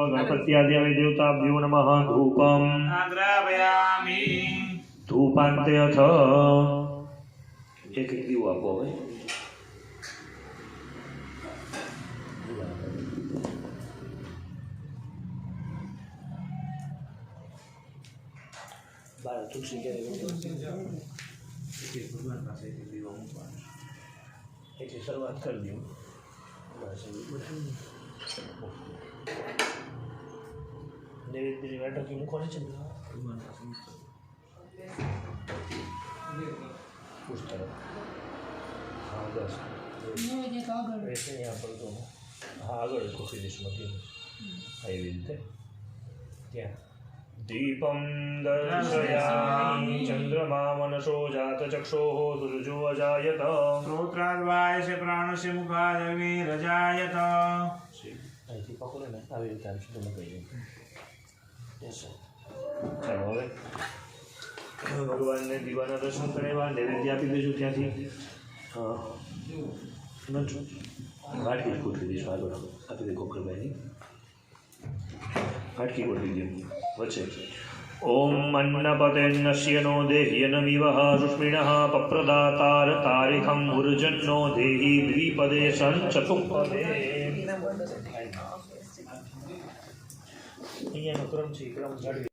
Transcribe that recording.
गणपत्यादि देवताभ्यो नमः धूपम् आग्रापयामि धूपान्ते अथ एक दीव आपो હવે બાર તુલસી ક્યારે ભગવાન પાસે દીવો મૂકવાનો એટલે શરૂઆત કરી દઉં બસ નૈવેદ્યની વાટકી મૂકવાની છે ને ભગવાન પાસે પૂછતા હા બસ વૈસે यहाँ पर तो हाँ આગળ કોફી ડિશમાંથી એવી રીતે ત્યાં दीपं दर्शयामि चन्द्रमा मनसो जातचक्षोः दुर्जो अजायत श्रोत्राद्वायस्य प्राणस्य मुखादग्निरजायत અહીંથી પકડો ને આવી રીતે આમ સુધી મૂકી દઈએ ચાલો હવે ભગવાનને દીવાના દર્શન કરાવ્યા નૈવેદ્ય આપી દઈશું ત્યાંથી હા વાટકી ગોઠવી દઈશું આગળ આપી દે ગોકળભાઈની વાટકી ગોઠવી દઈએ વચ્ચે ઓમ અન્નપતેન્નસ્ય નો દેહ્યનમિવઃ સુષ્મિણઃ પપ્રદાતાર તારિખં ઉર્જન્નો દેહી દ્વિપદે સંચતુપદે અહીંયાનો ક્રમ છે ક્રમ જાળવી